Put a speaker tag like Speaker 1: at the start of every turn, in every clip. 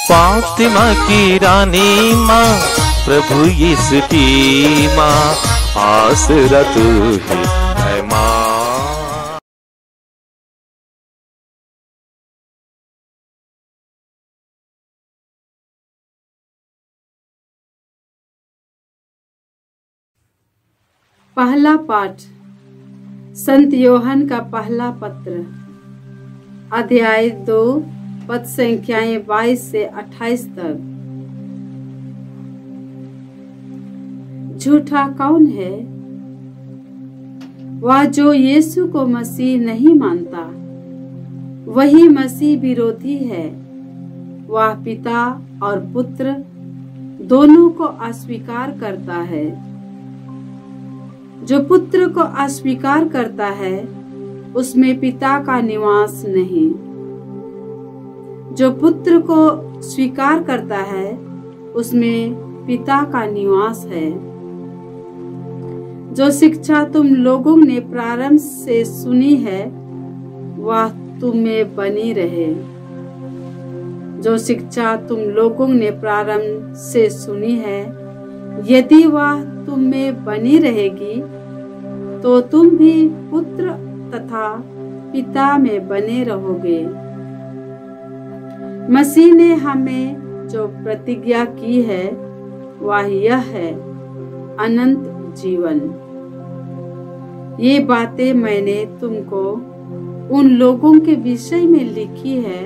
Speaker 1: फातिमा की रानी माँ, प्रभु यीशु की माँ, आसरा तू ही है माँ।
Speaker 2: पहला पाठ संत योहन का पहला पत्र, अध्याय 2, पद संख्याएं 22 से 28 तक। झूठा कौन है? वह जो यीशु को मसीह नहीं मानता, वही मसीह विरोधी है। वह पिता और पुत्र दोनों को अस्वीकार करता है। जो पुत्र को अस्वीकार करता है, उसमें पिता का निवास नहीं। जो पुत्र को स्वीकार करता है, उसमें पिता का निवास है। जो शिक्षा तुम लोगों ने प्रारंभ से सुनी है, वह तुम में बनी रहे। जो शिक्षा तुम लोगों ने प्रारंभ से सुनी है, यदि वह तुम में बनी रहेगी, तो तुम भी पुत्र तथा पिता में बने रहोगे। मसीह ने हमें जो प्रतिज्ञा की है, वह यह है, अनंत जीवन। ये बातें मैंने तुमको उन लोगों के विषय में लिखी है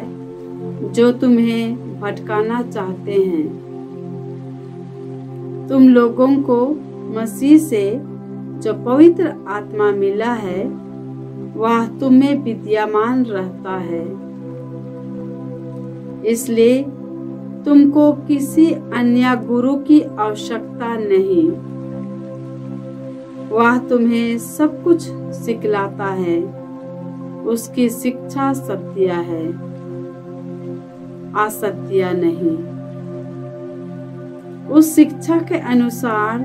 Speaker 2: जो तुम्हें भटकाना चाहते हैं। तुम लोगों को मसीह से जो पवित्र आत्मा मिला है, वह तुम में विद्यमान रहता है। इसलिए तुमको किसी अन्य गुरु की आवश्यकता नहीं। वह तुम्हें सब कुछ सिखलाता है। उसकी शिक्षा सत्य है, असत्य नहीं। उस शिक्षा के अनुसार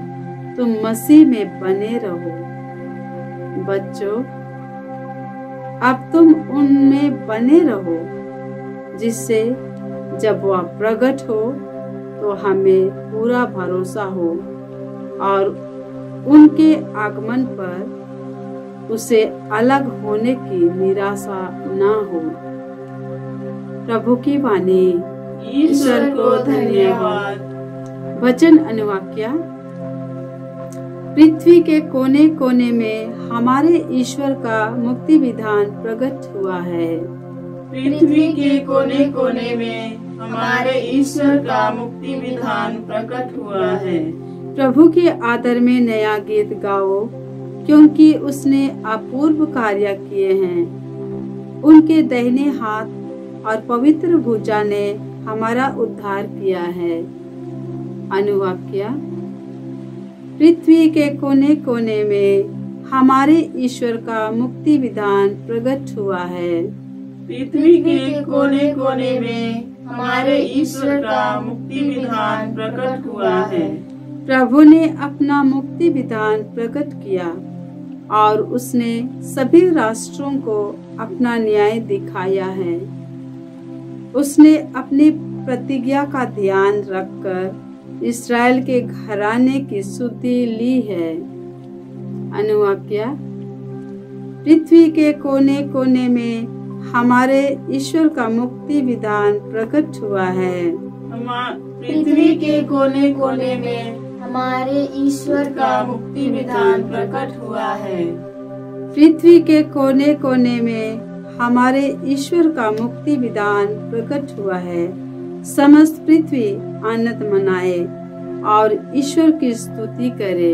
Speaker 2: तुम मसीह में बने रहो। बच्चों, अब तुम उनमें बने रहो, जिससे जब वह प्रकट हो तो हमें पूरा भरोसा हो और उनके आगमन पर उसे अलग होने की निराशा न हो। प्रभु की वाणी।
Speaker 3: ईश्वर को धन्यवाद।
Speaker 2: वचन अनुवाक्या। पृथ्वी के कोने कोने में हमारे ईश्वर का मुक्ति विधान प्रकट हुआ है।
Speaker 3: पृथ्वी के कोने कोने में हमारे ईश्वर का मुक्ति विधान प्रकट हुआ है।
Speaker 2: प्रभु के आदर में नया गीत गाओ, क्योंकि उसने अपूर्व कार्य किए हैं। उनके दाहिने हाथ और पवित्र भुजा ने हमारा उद्धार किया है। अनुवाक्या। पृथ्वी के कोने कोने में हमारे ईश्वर का मुक्ति विधान प्रकट हुआ है।
Speaker 3: पृथ्वी के कोने कोने में हमारे ईश्वर का मुक्ति विधान प्रकट हुआ है।
Speaker 2: प्रभु ने अपना मुक्ति विधान प्रकट किया और उसने सभी राष्ट्रों को अपना न्याय दिखाया है। उसने अपनी प्रतिज्ञा का ध्यान रखकर इस्राएल के घराने की शुद्धि ली है। अनुवाक्या। पृथ्वी के कोने कोने में हमारे ईश्वर का मुक्ति विधान प्रकट हुआ है।
Speaker 3: पृथ्वी के कोने कोने में हमारे ईश्वर का मुक्ति विधान प्रकट हुआ है।
Speaker 2: पृथ्वी के कोने कोने में हमारे ईश्वर का मुक्ति विधान प्रकट हुआ है। समस्त पृथ्वी आनंद मनाए और ईश्वर की स्तुति करे।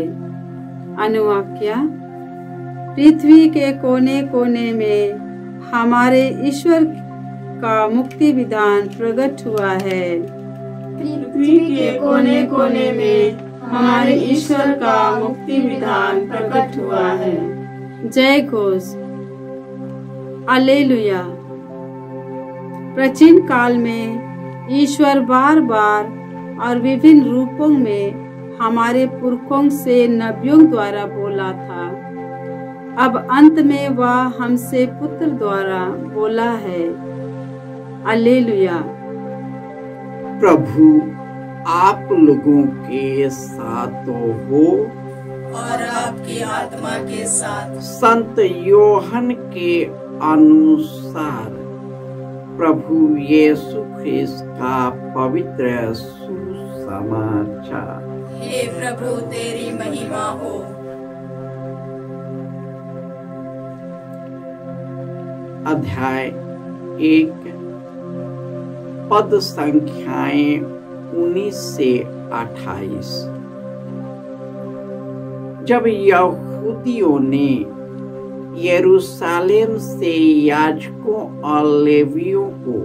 Speaker 2: अनुवाक्या। पृथ्वी के कोने कोने में हमारे ईश्वर का मुक्ति विधान प्रकट हुआ है।
Speaker 3: पृथ्वी के कोने कोने में हमारे ईश्वर का मुक्ति विधान प्रकट हुआ है।
Speaker 2: जय घोष। हालेलुया। प्राचीन काल में ईश्वर बार बार और विभिन्न रूपों में हमारे पुरखों से नबियों द्वारा बोला था। अब अंत में वह हमसे पुत्र द्वारा बोला है। हालेलुया।
Speaker 4: प्रभु आप लोगों के साथ हो
Speaker 3: और आपकी आत्मा के साथ।
Speaker 4: संत योहन के अनुसार प्रभु यीशु ख्रिस्त का पवित्र सुसमाचार।
Speaker 3: हे प्रभु तेरी महिमा हो।
Speaker 4: अध्याय 1 पद संख्याएं 19 से 28। जब यहूदियों ने यरूशलेम से याजकों और लेवियों को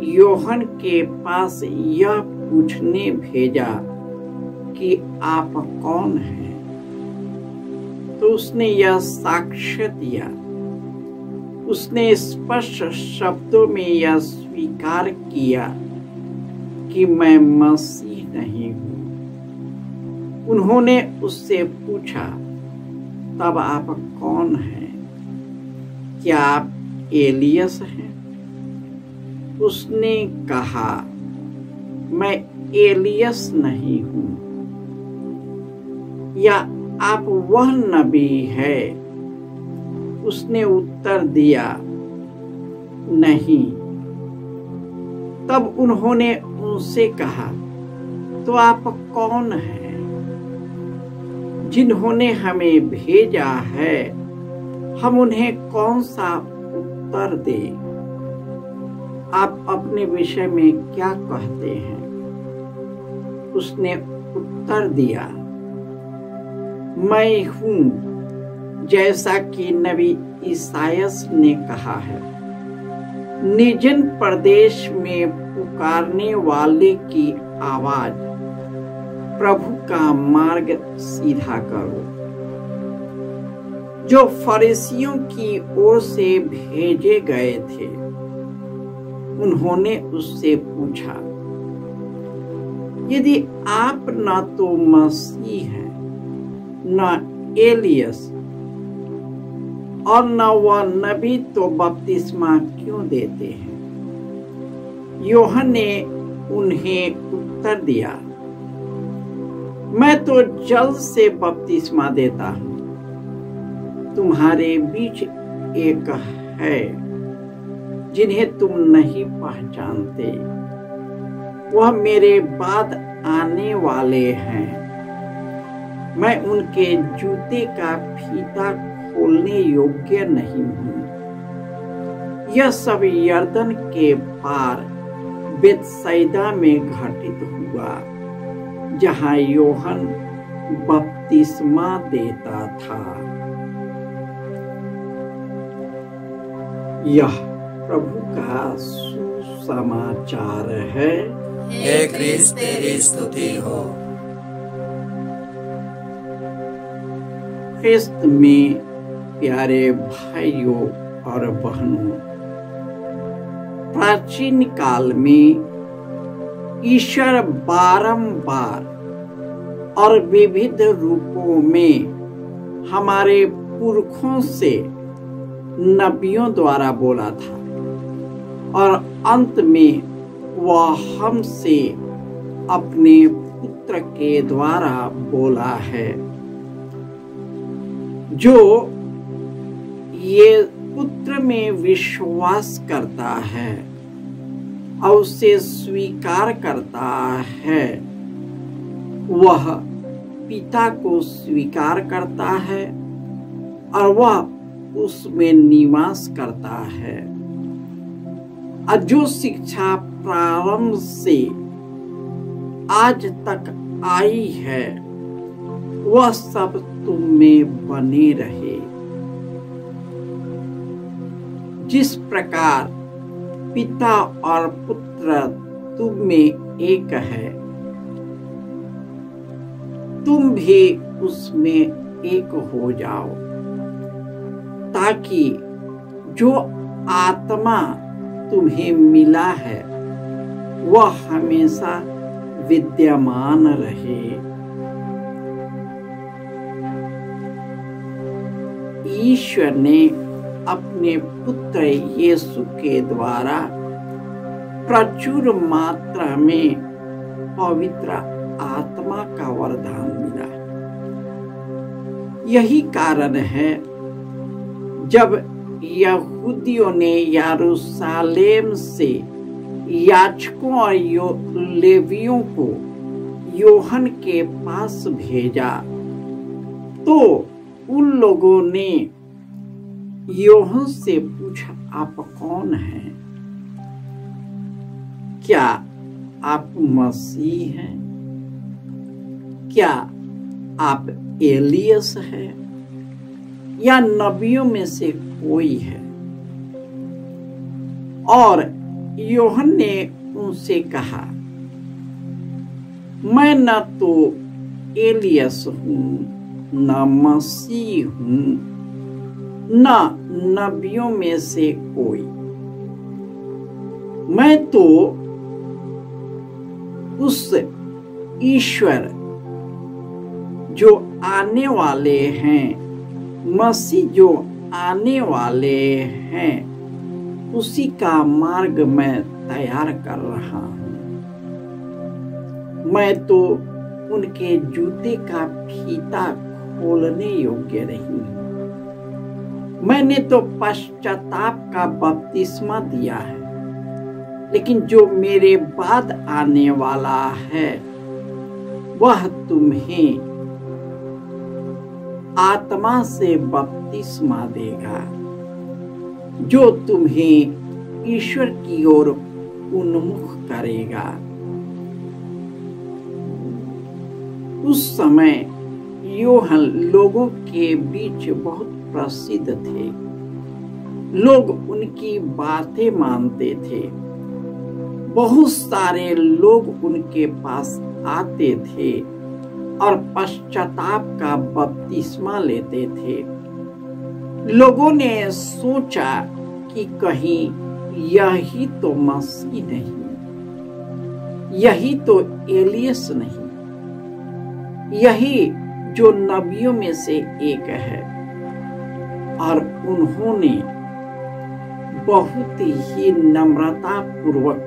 Speaker 4: योहन के पास यह पूछने भेजा कि आप कौन हैं, तो उसने यह साक्ष्य दिया। उसने स्पष्ट शब्दों में यह स्वीकार किया कि मैं मसीह नहीं हूं। उन्होंने उससे पूछा, तब आप कौन हैं? क्या आप एलियस हैं? उसने कहा, मैं एलियस नहीं हूं। या आप वह नबी है? उसने उत्तर दिया, नहीं। तब उन्होंने उनसे कहा, तो आप कौन हैं? जिन्होंने हमें भेजा है, हम उन्हें कौन सा उत्तर दें? आप अपने विषय में क्या कहते हैं? उसने उत्तर दिया, मैं हूं जैसा कि नबी ईसायास ने कहा है। निर्जन प्रदेश में पुकारने वाले की आवाज, प्रभु का मार्ग सीधा करो। जो फरीसियों की ओर से भेजे गए थे, उन्होंने उससे पूछा, यदि आप न तो मसीह हैं, न एलियस और न वह नबी, तो बपतिस्मा क्यों देते हैं? योहन ने उन्हें उत्तर दिया, मैं तो जल से बपतिस्मा देता हूं। तुम्हारे बीच एक है जिन्हें तुम नहीं पहचानते। वह मेरे बाद आने वाले हैं। मैं उनके जूते का फीता खोलने योग्य नहीं हूं। यह सब यरदन के पार बेतसैदा में घटित हुआ, जहां योहन बपतिस्मा देता था। यह प्रभु का सुसमाचार है।
Speaker 3: हे क्रिस्त तेरी स्तुति हो।
Speaker 4: ख्रिस्त में प्यारे भाइयों और बहनों, प्राचीन काल में ईश्वर बारंबार और विविध रूपों में हमारे पुरखों से नबियों द्वारा बोला था, और अंत में वह हमसे अपने पुत्र के द्वारा बोला है। जो ये पुत्र में विश्वास करता है और उसे स्वीकार करता है, वह पिता को स्वीकार करता है और वह उसमें निवास करता है। और जो शिक्षा प्रारंभ से आज तक आई है, वह सब तुम में बने रहे। जिस प्रकार पिता और पुत्र तुम में एक है, तुम भी उसमें एक हो जाओ, ताकि जो आत्मा तुम्हें मिला है वह हमेशा विद्यमान रहे। ईश्वर ने अपने पुत्र यीशु के द्वारा प्रचुर मात्रा में पवित्र आत्मा का वरदान मिला। यही कारण है जब यहूदियों ने यरूशलेम से याजकों और लेवियों को यूहन्ना के पास भेजा तो उन लोगों ने यूहन्ना से पूछा, आप कौन हैं? क्या आप मसीह हैं? क्या आप एलियस है या नबियों में से कोई है? और यूहन्ना ने उनसे कहा, मैं न तो एलियस हूं, न मसीह हूं, न नबियों में से कोई। मैं तो उस ईश्वर जो आने वाले हैं, मसीह जो आने वाले हैं, उसी का मार्ग मैं तैयार कर रहा हूं। मैं तो उनके जूते का फीता खोलने योग्य नहीं हूं। मैंने तो पश्चाताप का बपतिस्मा दिया है, लेकिन जो मेरे बाद आने वाला है वह तुम्हें आत्मा से बपतिस्मा देगा, जो तुम्हें ईश्वर की ओर उन्मुख करेगा। उस समय यूहन्ना लोगों के बीच बहुत प्रसिद्ध थे। लोग उनकी बातें मानते थे। बहुत सारे लोग उनके पास आते थे और पश्चाताप का बपतिस्मा लेते थे। लोगों ने सोचा कि कहीं यही तो मसीह नहीं, यही तो एलियस नहीं, यही जो नबियों में से एक है। और उन्होंने बहुत ही नम्रता पूर्वक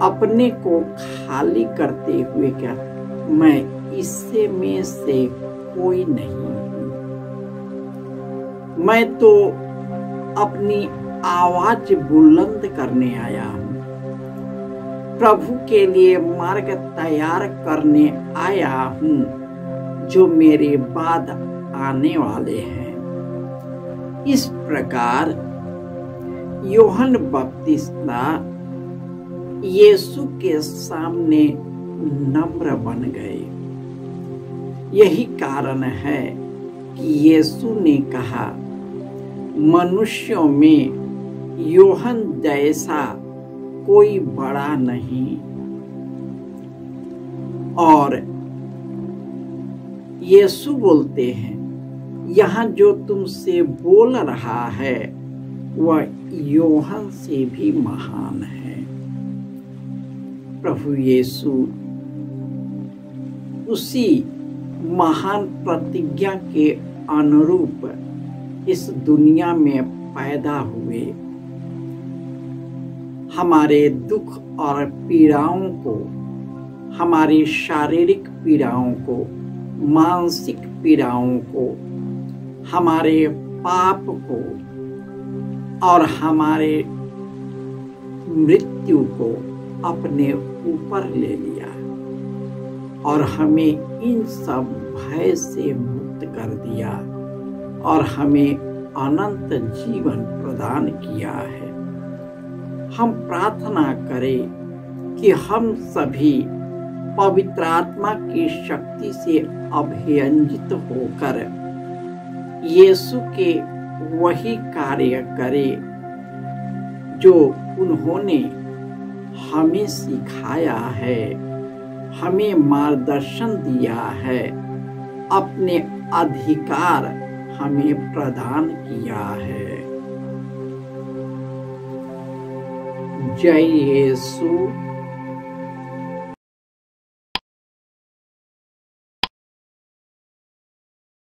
Speaker 4: अपने को खाली करते हुए कहा, मैं इससे में से कोई नहीं हूं। मैं तो अपनी आवाज बुलंद करने आया हूं, प्रभु के लिए मार्ग तैयार करने आया हूं, जो मेरे बाद आने वाले हैं। इस प्रकार यूहन्ना बपतिस्मा यीशु के सामने नम्र बन गए। यही कारण है कि यीशु ने कहा, मनुष्यों में यूहन्ना जैसा कोई बड़ा नहीं। और यीशु बोलते हैं, यहाँ जो तुमसे बोल रहा है वह यूहन्ना से भी महान है। प्रभु यीशु उसी महान प्रतिज्ञा के अनुरूप इस दुनिया में पैदा हुए। हमारे दुख और पीड़ाओं को, हमारी शारीरिक पीड़ाओं को, मानसिक पीड़ाओं को, हमारे पाप को और हमारे मृत्यु को अपने ऊपर ले लिया और हमें इन सब भय से मुक्त कर दिया और हमें अनंत जीवन प्रदान किया है। हम प्रार्थना करें कि हम सभी पवित्र आत्मा की शक्ति से अभियंजित होकर यीशु के वही कार्य करें जो उन्होंने हमें सिखाया है, हमें मार्गदर्शन दिया है, अपने अधिकार हमें प्रदान किया है। जय यीशु।